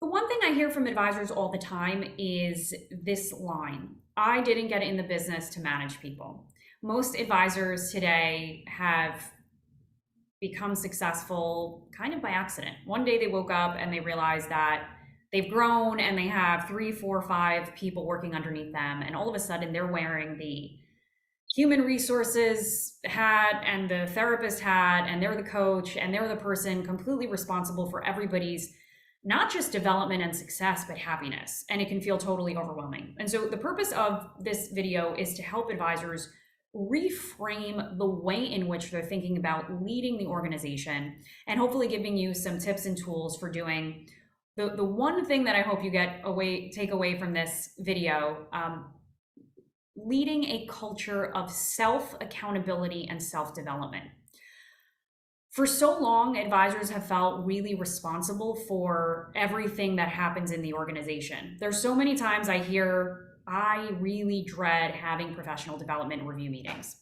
The one thing I hear from advisors all the time is this line: I didn't get in the business to manage people. Most advisors today have become successful kind of by accident. One day they woke up and they realized that they've grown and they have three, four, five people working underneath them. And all of a sudden they're wearing the human resources hat and the therapist hat, and they're the coach and they're the person completely responsible for everybody's not just development and success, but happiness. And it can feel totally overwhelming. And so the purpose of this video is to help advisors reframe the way in which they're thinking about leading the organization, and hopefully giving you some tips and tools for doing the one thing that I hope you take away from this video: leading a culture of self-accountability and self-development. For so long, advisors have felt really responsible for everything that happens in the organization. There's so many times I hear, I really dread having professional development review meetings.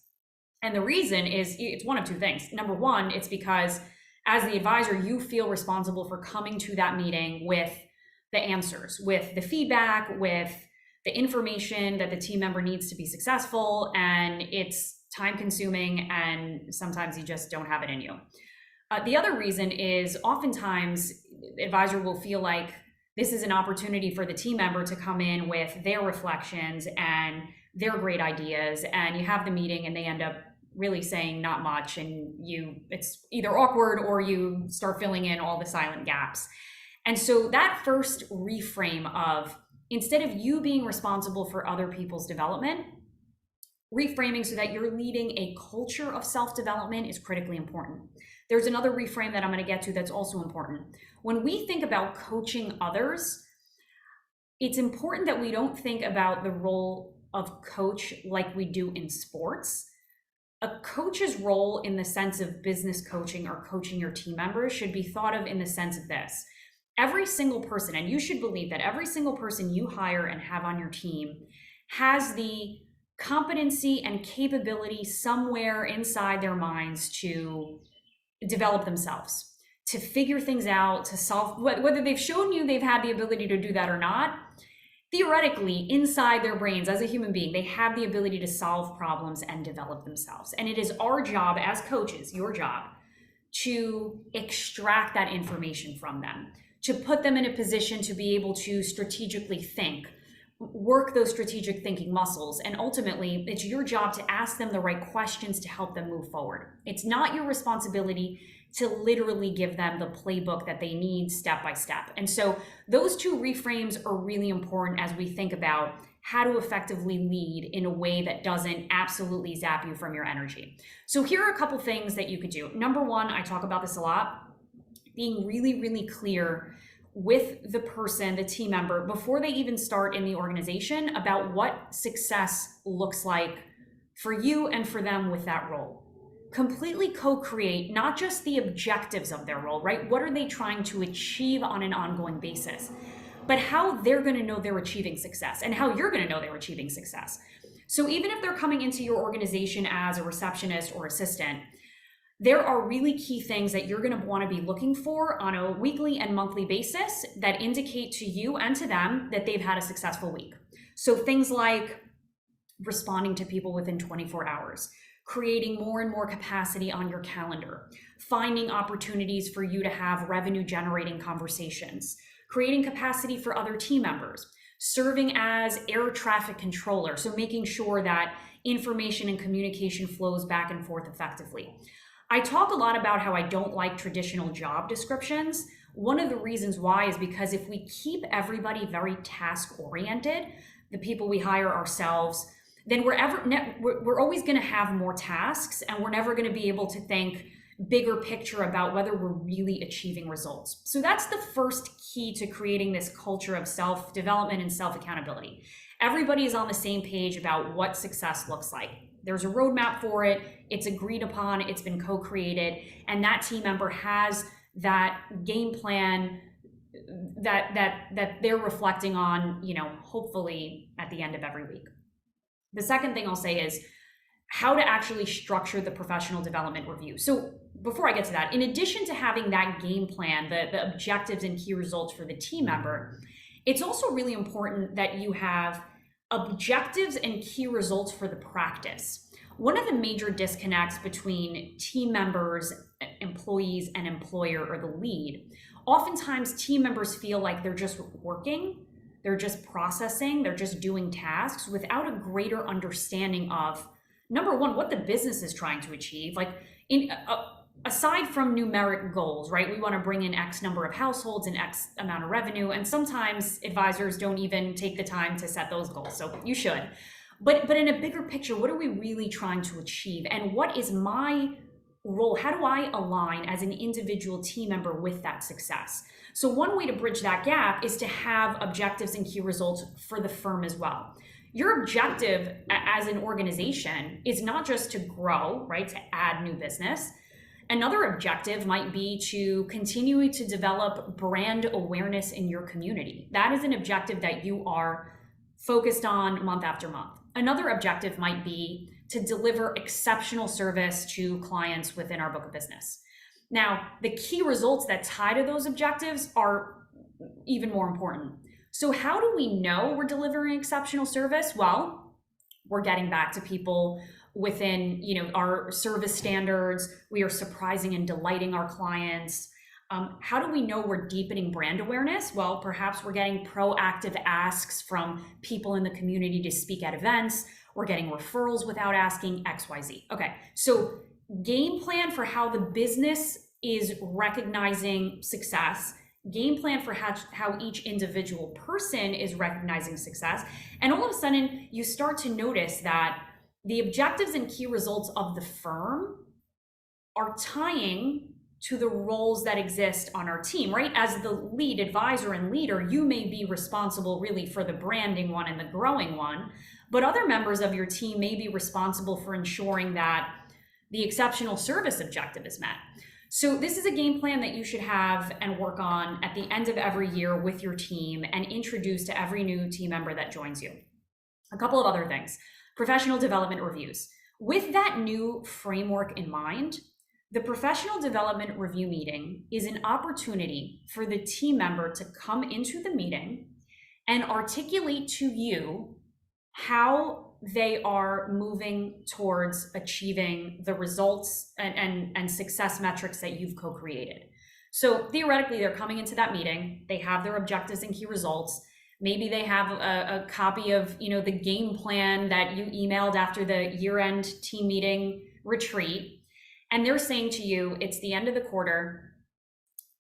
And the reason is it's one of two things. Number one, it's because as the advisor, you feel responsible for coming to that meeting with the answers, with the feedback, with the information that the team member needs to be successful, and it's time consuming and sometimes you just don't have it in you. The other reason is oftentimes the advisor will feel like this is an opportunity for the team member to come in with their reflections and their great ideas, and you have the meeting and they end up really saying not much, and it's either awkward or you start filling in all the silent gaps. And so that first reframe of, instead of you being responsible for other people's development, reframing so that you're leading a culture of self-development is critically important. There's another reframe that I'm going to get to that's also important. When we think about coaching others, it's important that we don't think about the role of coach like we do in sports. A coach's role in the sense of business coaching or coaching your team members should be thought of in the sense of this: every single person, and you should believe that every single person you hire and have on your team has the competency and capability somewhere inside their minds to develop themselves, to figure things out, to solve, whether they've shown you they've had the ability to do that or not. Theoretically, inside their brains as a human being, they have the ability to solve problems and develop themselves. And it is our job as coaches, your job, to extract that information from them, to put them in a position to be able to strategically think, work those strategic thinking muscles. And ultimately, it's your job to ask them the right questions to help them move forward. It's not your responsibility to literally give them the playbook that they need step by step. And so those two reframes are really important as we think about how to effectively lead in a way that doesn't absolutely zap you from your energy. So here are a couple things that you could do. Number one, I talk about this a lot: being really, really clear with the person, the team member, before they even start in the organization about what success looks like for you and for them with that role. Completely co-create not just the objectives of their role, right? What are they trying to achieve on an ongoing basis, but how they're going to know they're achieving success and how you're going to know they're achieving success. So even if they're coming into your organization as a receptionist or assistant, there are really key things that you're going to want to be looking for on a weekly and monthly basis that indicate to you and to them that they've had a successful week. So things like responding to people within 24 hours, creating more and more capacity on your calendar, finding opportunities for you to have revenue generating conversations, creating capacity for other team members, serving as air traffic controller, so making sure that information and communication flows back and forth effectively. I talk a lot about how I don't like traditional job descriptions. One of the reasons why is because if we keep everybody very task oriented, the people we hire ourselves, then we're always going to have more tasks, and we're never going to be able to think bigger picture about whether we're really achieving results. So that's the first key to creating this culture of self-development and self-accountability. Everybody is on the same page about what success looks like. There's a roadmap for it. It's agreed upon. It's been co-created, and that team member has that game plan that they're reflecting on, hopefully at the end of every week. The second thing I'll say is how to actually structure the professional development review. So before I get to that, in addition to having that game plan, the objectives and key results for the team member, it's also really important that you have objectives and key results for the practice. One of the major disconnects between team members, employees, and employer or the lead, oftentimes team members feel like they're just working, they're just processing, they're just doing tasks without a greater understanding of, number one, what the business is trying to achieve. Like, aside from numeric goals, right? We want to bring in X number of households and X amount of revenue. And sometimes advisors don't even take the time to set those goals. So you should. But in a bigger picture, what are we really trying to achieve? And what is my role? How do I align as an individual team member with that success? So one way to bridge that gap is to have objectives and key results for the firm as well. Your objective as an organization is not just to grow, right? To add new business. Another objective might be to continue to develop brand awareness in your community. That is an objective that you are focused on month after month. Another objective might be to deliver exceptional service to clients within our book of business. Now, the key results that tie to those objectives are even more important. So how do we know we're delivering exceptional service? Well, we're getting back to people within, our service standards. We are surprising and delighting our clients. How do we know we're deepening brand awareness? Well, perhaps we're getting proactive asks from people in the community to speak at events. We're getting referrals without asking XYZ. Okay, so game plan for how the business is recognizing success, game plan for how each individual person is recognizing success. And all of a sudden, you start to notice that the objectives and key results of the firm are tying to the roles that exist on our team, right? As the lead advisor and leader, you may be responsible really for the branding one and the growing one, but other members of your team may be responsible for ensuring that the exceptional service objective is met. So this is a game plan that you should have and work on at the end of every year with your team and introduce to every new team member that joins you. A couple of other things. Professional development reviews. With that new framework in mind, the professional development review meeting is an opportunity for the team member to come into the meeting and articulate to you how they are moving towards achieving the results and success metrics that you've co-created. So theoretically, they're coming into that meeting, they have their objectives and key results. Maybe they have a copy of the game plan that you emailed after the year-end team meeting retreat. And they're saying to you, it's the end of the quarter.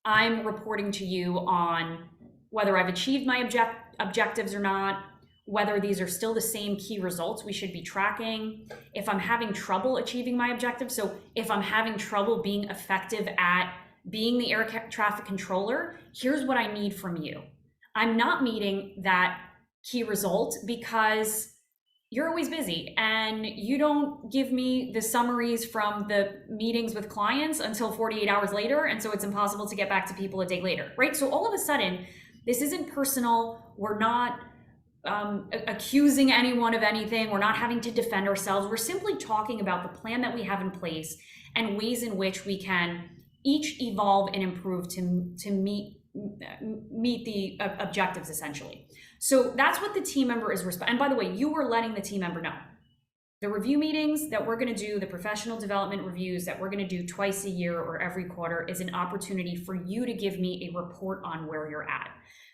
I'm reporting to you on whether I've achieved my objectives or not, whether these are still the same key results we should be tracking, if I'm having trouble achieving my objectives. So if I'm having trouble being effective at being the air traffic controller, here's what I need from you. I'm not meeting that key result because you're always busy and you don't give me the summaries from the meetings with clients until 48 hours later. And so it's impossible to get back to people a day later, right? So all of a sudden, this isn't personal. We're not accusing anyone of anything. We're not having to defend ourselves. We're simply talking about the plan that we have in place and ways in which we can each evolve and improve to meet the objectives, essentially. So that's what the team member is and by the way, you are letting the team member know. The review meetings that we're going to do, the professional development reviews that we're going to do twice a year or every quarter, is an opportunity for you to give me a report on where you're at.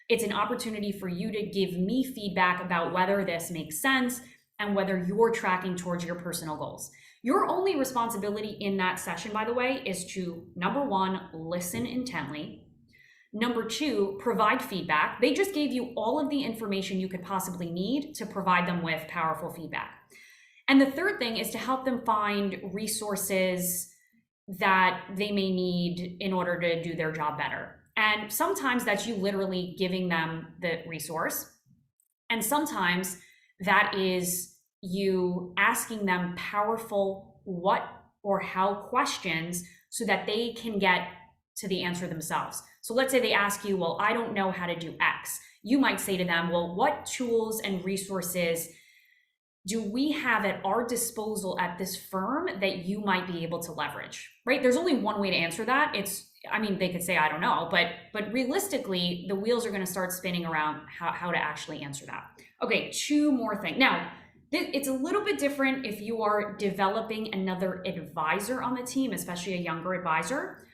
It's an opportunity for you to give me feedback about whether this makes sense and whether you're tracking towards your personal goals. Your only responsibility in that session, by the way, is to, number one, listen intently. Number two, provide feedback. They just gave you all of the information you could possibly need to provide them with powerful feedback. And the third thing is to help them find resources that they may need in order to do their job better. And sometimes that's you literally giving them the resource. And sometimes that is you asking them powerful what or how questions so that they can get to the answer themselves. So let's say they ask you, well, I don't know how to do X. You might say to them, well, what tools and resources do we have at our disposal at this firm that you might be able to leverage, right? There's only one way to answer that. I mean, they could say, I don't know, but realistically, the wheels are going to start spinning around how to actually answer that. Okay, two more things. Now, it's a little bit different if you are developing another advisor on the team, especially a younger advisor.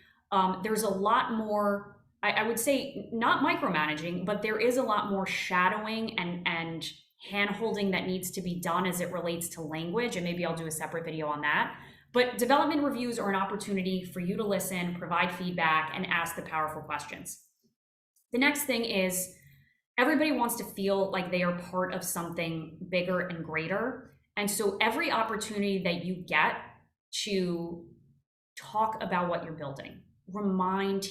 There's a lot more, I would say, not micromanaging, but there is a lot more shadowing and hand-holding that needs to be done as it relates to language, and maybe I'll do a separate video on that. But development reviews are an opportunity for you to listen, provide feedback, and ask the powerful questions. The next thing is everybody wants to feel like they are part of something bigger and greater. And so every opportunity that you get to talk about what you're building,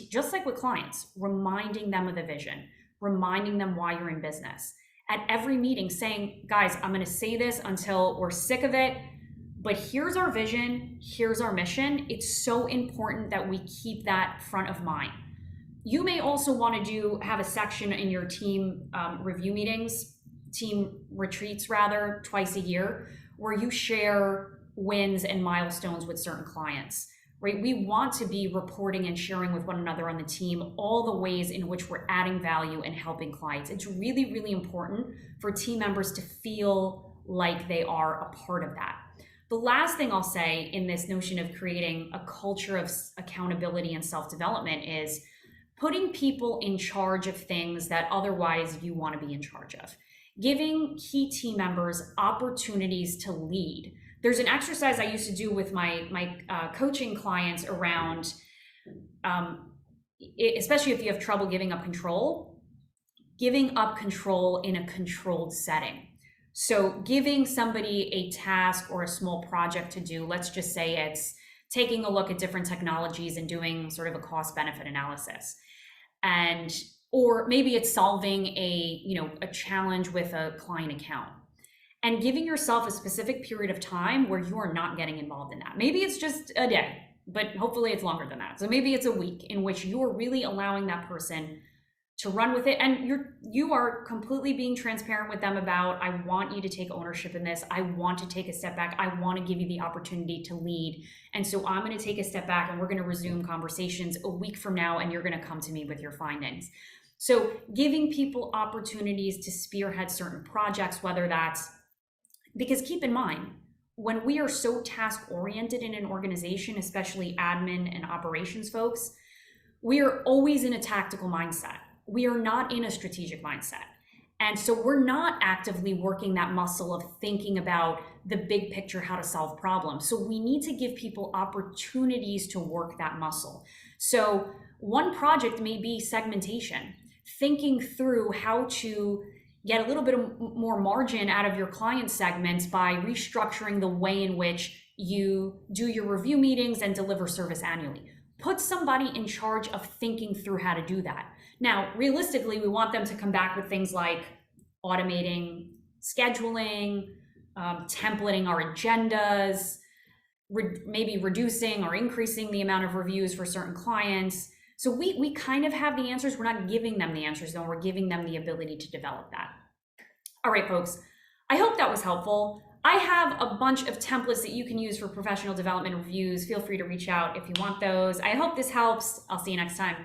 just like with clients, reminding them of the vision, reminding them why you're in business. At every meeting saying, guys, I'm going to say this until we're sick of it, but here's our vision, here's our mission. It's so important that we keep that front of mind. You may also want to have a section in your team review meetings, team retreats rather, twice a year, where you share wins and milestones with certain clients. Right? We want to be reporting and sharing with one another on the team all the ways in which we're adding value and helping clients. It's really, really important for team members to feel like they are a part of that. The last thing I'll say in this notion of creating a culture of accountability and self-development is putting people in charge of things that otherwise you want to be in charge of. Giving key team members opportunities to lead. There's an exercise I used to do with my coaching clients around, especially if you have trouble giving up control in a controlled setting. So giving somebody a task or a small project to do, let's just say it's taking a look at different technologies and doing sort of a cost benefit analysis. Or maybe it's solving a challenge with a client account. And giving yourself a specific period of time where you are not getting involved in that. Maybe it's just a day, but hopefully it's longer than that. So maybe it's a week in which you are really allowing that person to run with it. And you are completely being transparent with them about, I want you to take ownership in this. I want to take a step back. I want to give you the opportunity to lead. And so I'm going to take a step back and we're going to resume conversations a week from now, and you're going to come to me with your findings. So giving people opportunities to spearhead certain projects, whether that's, because keep in mind, when we are so task-oriented in an organization, especially admin and operations folks, we are always in a tactical mindset. We are not in a strategic mindset. And so we're not actively working that muscle of thinking about the big picture, how to solve problems. So we need to give people opportunities to work that muscle. So one project may be segmentation, thinking through how to get a little bit more margin out of your client segments by restructuring the way in which you do your review meetings and deliver service annually. Put somebody in charge of thinking through how to do that. Now, realistically, we want them to come back with things like automating scheduling, templating our agendas, maybe reducing or increasing the amount of reviews for certain clients. So we kind of have the answers. We're not giving them the answers, though. We're giving them the ability to develop that. All right, folks, I hope that was helpful. I have a bunch of templates that you can use for professional development reviews. Feel free to reach out if you want those. I hope this helps. I'll see you next time.